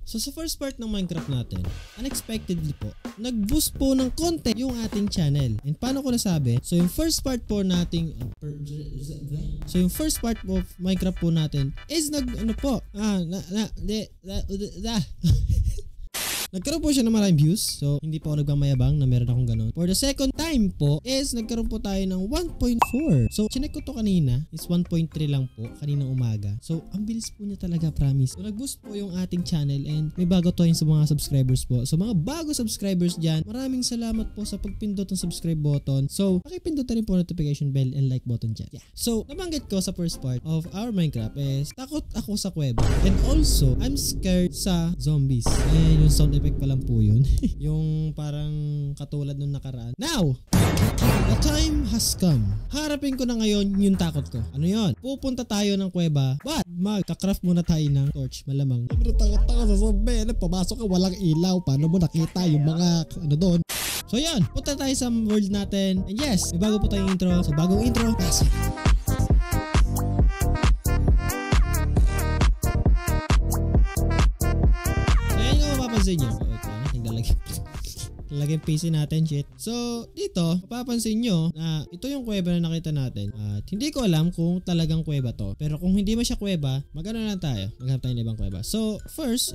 So sa first part ng Minecraft natin, unexpectedly po, nag-boost po ng content yung ating channel. And paano ko nasabi? So yung first part po nating yung first part of Minecraft po natin is nagkaroon po siya ng maraming views. So, hindi po ako nagmamayabang na meron akong ganun. For the second time po is nagkaroon po tayo ng 1.4. So, chinek ko to kanina. Is 1.3 lang po kaninang umaga. So, ang bilis po niya talaga, promise. So, nag-boost po yung ating channel and may bago to sa mga subscribers po. So, mga bago subscribers dyan, maraming salamat po sa pagpindot ng subscribe button. So, pakipindot na rin po notification bell and like button dyan. Yeah. So, nabanggit ko sa first part of our Minecraft is takot ako sa kuweba. And also, I'm scared sa zombies. And yung sound effect pa lang po yun. Yung parang katulad nung nakaraan. Now, the time has come. Harapin ko na ngayon yung takot ko. Ano yun? Pupunta tayo ng kuweba. But, magka-craft muna tayo ng torch. Malamang. Takot-takot sa zombie. Papasok ka, walang ilaw. Paano mo nakita yung mga doon? So yan, punta tayo sa world natin. And yes, may bago po tayong intro. So bagong intro, pasok. Nyo. Lalagyan PC natin, shit. So, dito, mapapansin nyo na ito yung kuweba na nakita natin. At hindi ko alam kung talagang kuweba to. Pero kung hindi mo siya kuweba, magano lang tayo. Maghanap tayo ng ibang kuweba. So, first,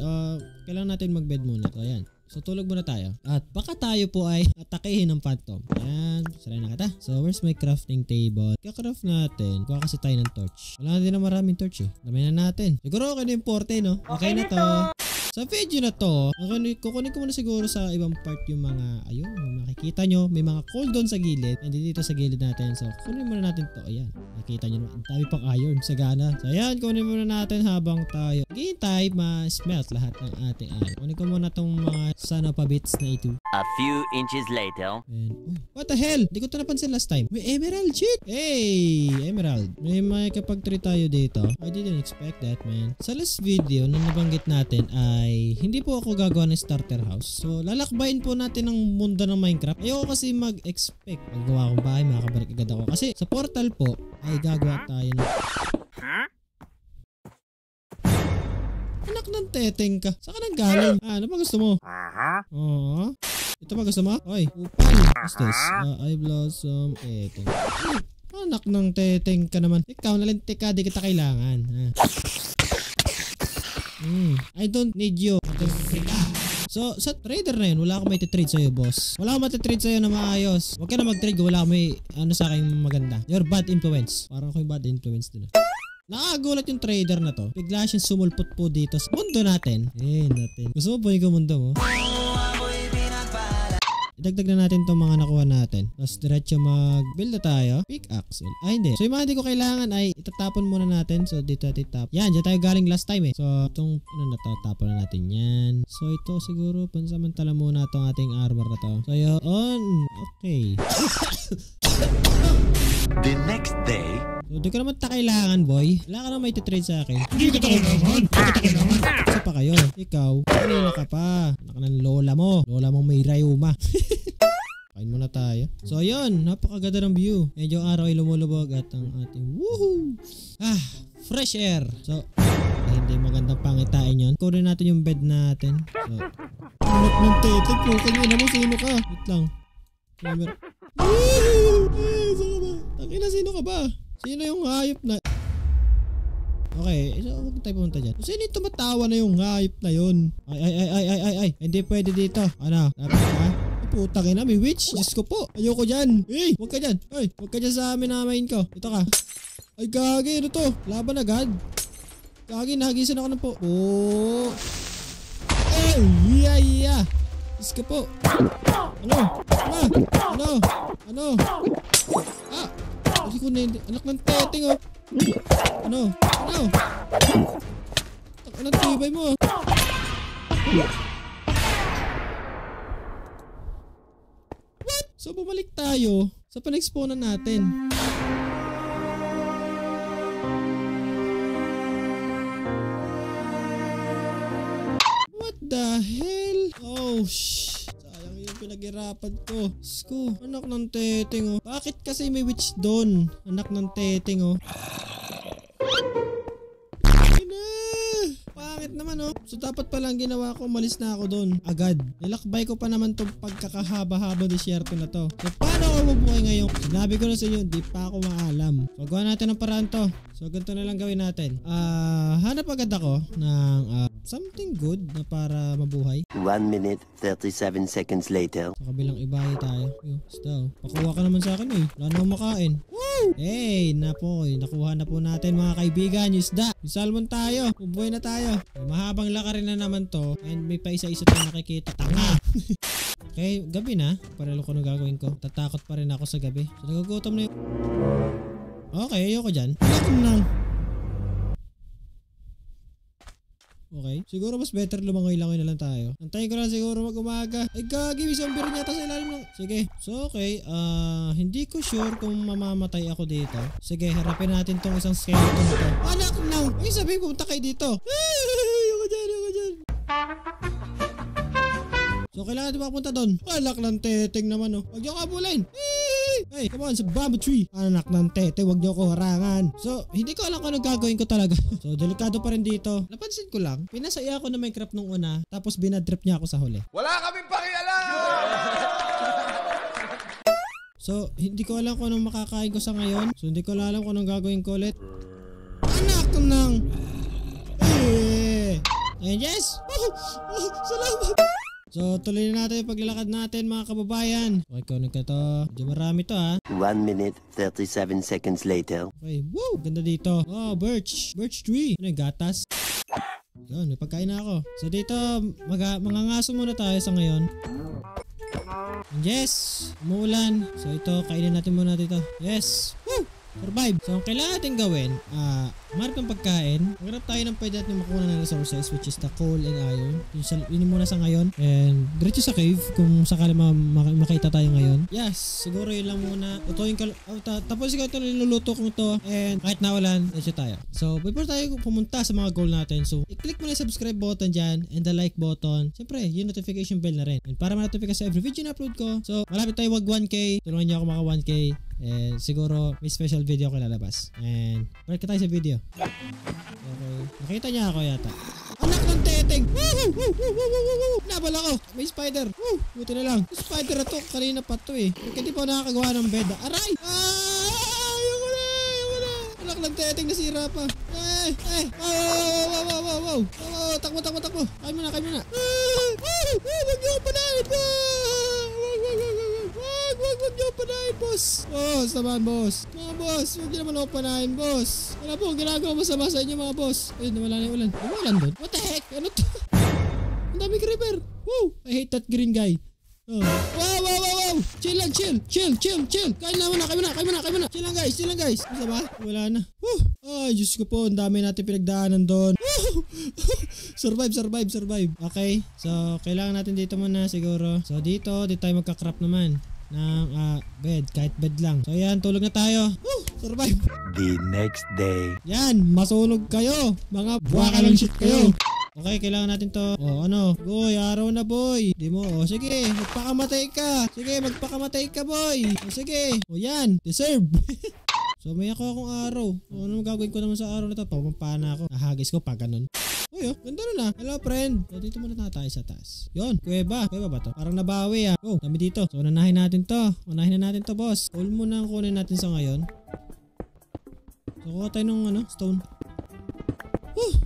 kailangan natin mag-bed muna. So, ayan. So, tulog muna tayo. At baka tayo po ay atakihin ng phantom. Ayan. Saray na kita. So, where's my crafting table? Kaka-craft natin. Kuha kasi tayo ng torch. Wala na din na maraming torch eh. Dami na natin. Siguro okay na yung porte, no? Okay na to. Sa video na to, kukunin ko muna siguro sa ibang part yung mga, ayun, makikita nyo, may mga coal doon sa gilid. And dito sa gilid natin. So, kunin muna natin to. Ayan. Nakikita nyo naman. Ang dami pang iron. Sagana. So, ayan. Kunin muna natin habang tayo. Hintay, ma-smelt lahat ng ating iron. Kunin ko muna tong mga sana pa bits na ito. A few inches later. And, what the hell? Di ko ito napansin last time. May emerald shit. Hey, emerald. May kapag-tree tayo dito. I didn't expect that, man. Sa last video na nabanggit natin ay hindi po ako gagawa ng starter house. So, lalakbayin po natin ang mundo ng Minecraft. Ayoko kasi mag-expect. Paggawa akong bahay, makakabalik agad ako. Kasi sa portal po ay gagawa tayo ng... Anak ng teteng ka. Saan ka nang galing? Ano ba gusto mo? Ito ba gusto mo? Oy, upal. What's this? I blossom teteng. Anak ng teteng ka naman. Ikaw nalintik ka, di kita kailangan. I don't need you. So, sa trader na yun, wala akong may titrade sa'yo, boss. Wala akong matitrade sa'yo na maayos. Huwag ka na mag-trade, wala akong may sa akin maganda. You're bad influence. Parang ako yung bad influence din. Nakagulat yung trader na to. Bigla siyang sumulpot po dito sa mundo natin. Natin. Gusto mo po yung mundo mo? Idagdag na natin itong mga nakuha natin. Tapos diretso mag-build na tayo. Pickaxe. Ay, hindi. So, yung mga hindi ko kailangan ay itatapon muna natin. So, dito natin tap. Yan, dyan tayo galing last time eh. So, itong, tapon na natin yan. So, ito siguro, pansamantala muna itong ating armor na to. So, yun. Okay. The next day. So, di ko naman kailangan, boy. Wala ka naman may titrade sa akin. Hindi ko kailangan. Isa pa kayo. Ikaw, kanina ka pa. Anak ng lola mo. Lola mong may rayuma. Kain muna tayo. So, ayun. Napakaganda ng view. Medyo araw ay lumulubog at ang ating woohoo. Fresh air. So, hindi magandang pangitain yun. Kunin natin yung bed natin. So, anak ng tete po. Kanina mo, sino ka? Wait lang. Camera. Takina, sino ka ba? Sino yung hayop na... Okay, so huwag tayo pumunta dyan. Sino yung tumatawa na yung hayop na yun? Ay. Hindi pwede dito. Ano? Dapat ka? Putang ina, may witch. Diyos ko po. Ayoko dyan. Hey, huwag ka dyan. Ay, huwag ka dyan sa amin na main ko. Ito ka. Ay, gagi. Ano to? Laban agad. Gagi, nahagisan ako ng po. Oh. Ay, yeah. Diyos ko po. Ano? Hindi ko na anak ng teteng oh. Ano? Anong tibay mo? What? So bumalik tayo sa pan-expawnan natin. What the hell? Oh shh. Sayang yung pinaghirapan ko. Sko, anak ng teteng oh. Bakit kasi may witch doon? Anak ng teteng oh. Pangit naman oh. So dapat palang ginawa ko, malis na ako doon agad. Nilakbay ko pa naman tong pagkakahaba-haba disyerto na to. So paano ako mabuhay ngayon? Sinabi ko na sa inyo, di pa ako maalam. So gawa natin ang paraan to. So ganito na lang gawin natin. Hanap agad ako ng something good na para mabuhay. 1 minute, 37 seconds later. Sa kabilang ibahay tayo. Basta pakuha ka naman sa akin eh. Wala na akong makain. Woo! Hey, nakuha na po natin mga kaibigan. Yung isda. Yung salmon tayo. Mabuhay na tayo. Mahabang lakarin na naman to. And may pa isa-isa tayong nakikita. Tanga! Okay, gabi na. Paralo ko na gagawin ko. Tatakot pa rin ako sa gabi. So nagagutom na yung... Okay, ayoko dyan. Ayoko na. Okay, siguro mas better lumangoy-langoy na lang tayo. Antayin ko lang siguro mag-umaga. Ay gagi, may zombie rin yata sa ilalim ng... Sige, so okay. Hindi ko sure kung mamamatay ako dito. Sige, harapin natin tong isang skeleton na to. Anak na! Ay sabihin, pumunta kayo dito. Ayoko dyan, ayoko dyan. So kailangan natin makapunta doon. Anak ng teteng naman oh. Huwag niyo kabulin. Hey, come on sa bamboo tree. Anak ng tete, huwag niyo ko harangan. So hindi ko alam kung anong gagawin ko talaga. So delikado pa rin dito. Napansin ko lang, pinasaya ako na Minecraft nung una, tapos binadrip niya ako sa huli. Wala kaming pakialam! So hindi ko alam kung anong makakain ko sa ngayon. So hindi ko alam kung anong gagawin ko ulit. Anak ng... And yes! Salamat! So, tuloy na natin yung paglalakad natin mga kababayan. Okay, kunin ka to. Medyo marami to ha. 1 minute, 37 seconds later. Okay, woo! Ganda dito. Oh, birch. Birch tree. Ano yung gatas? Yun, may pagkain na ako. So, dito, mangangaso muna tayo sa ngayon. And yes! Umuulan. So, ito, kainin natin muna dito. Yes! Woo! Survive. So, ang kailangan natin gawin, marap ng pagkain. Maghanap tayo ng pwede natin makuha ng resources, which is the coal and iron. Yun muna sa ngayon. And diretso sa cave kung sakali makita tayo ngayon. Yes, siguro yun lang muna. Tutuin ka, tapos ikaw ito niluluto kong ito. And kahit nawalan, diretso tayo. So, before tayo pumunta sa mga goal natin, so, i-click mo na yung subscribe button dyan and the like button. Siyempre, yung notification bell na rin. And para ma-notify ka sa every video na upload ko. So, malapit tayo wag 1K. Tulungan niyo ako maka 1K. And siguro may special video ko lalabas. And balik ka tayo sa video. Okay. Nakita niya ako yata. Anak ng teteng! Nabala ko! May spider! Buti na lang. Yung spider na to, kanina pa to eh. Kasi di pa nakakagawa ng bed. Aray! Ayoko na! Ayoko na! Anak ng teteng, nasira pa. Wow! Takbo! Kain mo na! Wag niyo panahin po! Wag niyo panahin, boss! Boss naman, boss! Mga boss, wag niyo naman ako panahin, boss! Wala po, ginagawa masama sa inyo, mga boss! Ayun, wala na yung ulan. Ano ulan doon? What the heck? Ano to? Ang dami creeper! Woo! I hate that green guy. Oh. Wow! Chill lang, chill! Kain na muna! Chill lang, guys! Basta ba? Wala na. Woo! Ay, Diyos ko po, ang dami natin pinagdaanan doon. Survive. Okay, so kailangan natin dito muna siguro. So dito tayo magka-crap naman ng bed, kahit bed lang. So yan, tulog na tayo. Survive. The next day. Yan, masunog kayo. Mga buwakalang shit kayo. Okay, kailangan natin to. Boy, araw na boy. Di mo, sige, magpakamatay ka, boy. Sige, yan, deserve. So may akong araw. Ano gagawin ko naman sa araw na to? Pamampana ako. Nahagis ko pa ganun. Uy, ganda na. Hello, friend. So, dito muna tayo sa taas. Yun, kuweba. Kuweba ba to? Parang nabawi ah. Oh, dami dito. So, unahin na natin to, boss. Coal muna ang kunin natin sa ngayon. So, kuha tayo ng stone.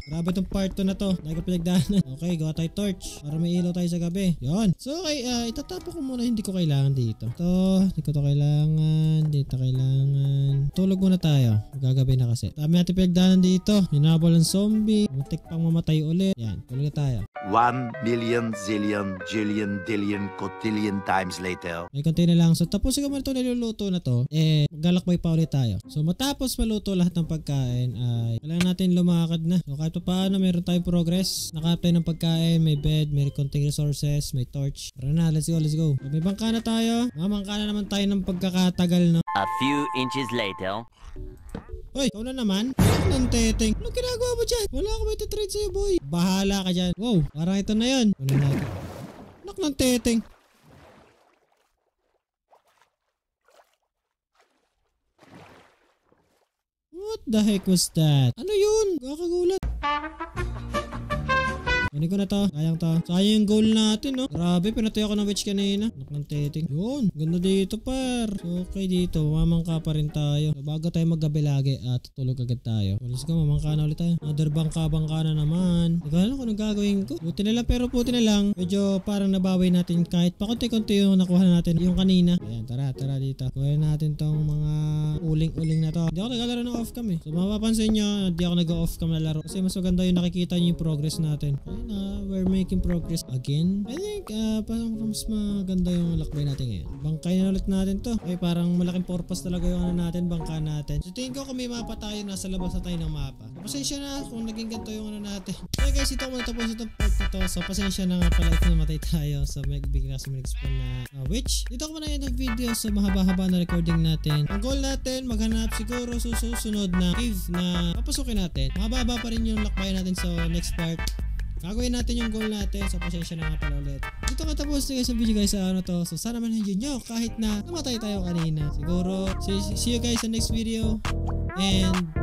Grabe tong part 2 na to. Dahil ko pinagdaanan. Okay, gawa tayo torch para may ilaw tayo sa gabi. Yon. So okay, itatapo ko muna. Hindi ko kailangan dito. Hindi ko to kailangan. Dito kailangan. Tulog muna tayo. Gagabi na kasi. Dami natin pinagdaanan dito. Hinabol ng zombie. Muntik pang mamatay ulit. Yan, tulog na tayo. 1 million, zillion, jillion, dillion, cotillion times later. May konti na lang. So tapos ko muna ito niluluto na to. Maglalakbay pa ulit tayo. So matapos maluto lahat ng pagkain ay kailangan natin lumakad na. So kahit pa paano meron tayong progress. Nakaap tayo ng pagkain, may bed, may konting resources, may torch. Tara na, let's go. So, may bangka na tayo. Mamangka na naman tayo ng pagkakatagal no. A few inches later. Hoy, ikaw na naman. Anak ng teteng. Anong ginagawa mo dyan? Wala ako may titrade sa'yo, boy. Bahala ka dyan. Wow, parang ito na yun. Kunin natin. Anak ng teteng. What the heck was that? Ano yun? Kakagulat. Kunin ko na to. Sayang to. Sayang yung goal natin, no? Grabe, pinatay ako ng witch kanina. Anak ng teting. Yun. Ganda dito, par. So, okay dito. Mamangka pa rin tayo. So, bago tayo maggabi lagi, tutulog agad tayo. So, let's go. Mamangka na ulit tayo. Another bangka na naman. Hindi ko alam kung anong gagawin ko. Buti na lang, pero buti na lang. Medyo parang nabawi natin kahit pa konti-konti yung nakuha natin yung kanina. Ayan, tara dito. Kuha natin tong mga uling-uling na to. Hindi ako naglalaro ng off-cam eh. So, mapapansin nyo, hindi ako nag-off-cam na laro. Kasi mas maganda yung nakikita nyo yung progress natin. Ayun we're making progress again. I think, parang mas maganda yung lakbay natin ngayon. Bangkay na ulit natin to. Ay, parang malaking purpose talaga yung ano natin, bangka natin. So, tingin ko kung may mapa tayo, nasa labas na tayo ng mapa. So, pasensya na kung naging ganito yung ano natin. So, guys, ito muna tapos itong part na to. So, pasensya na nga pala if namatay tayo. So, may bigla kasi may nag-spawn na witch. Dito ko muna yung video. So, mahaba-haba na recording natin. Ang goal natin, maghanap siguro susunod na cave na papasukin natin. Mahaba-haba pa rin yung lakbay natin sa next part. Gagawin natin yung goal natin. So, pasensya na nga pala ulit. Dito ka tapos na guys ang video guys sa ano to. So, sana man enjoy nyo kahit na namatay tayo kanina. Siguro, see you guys sa next video. And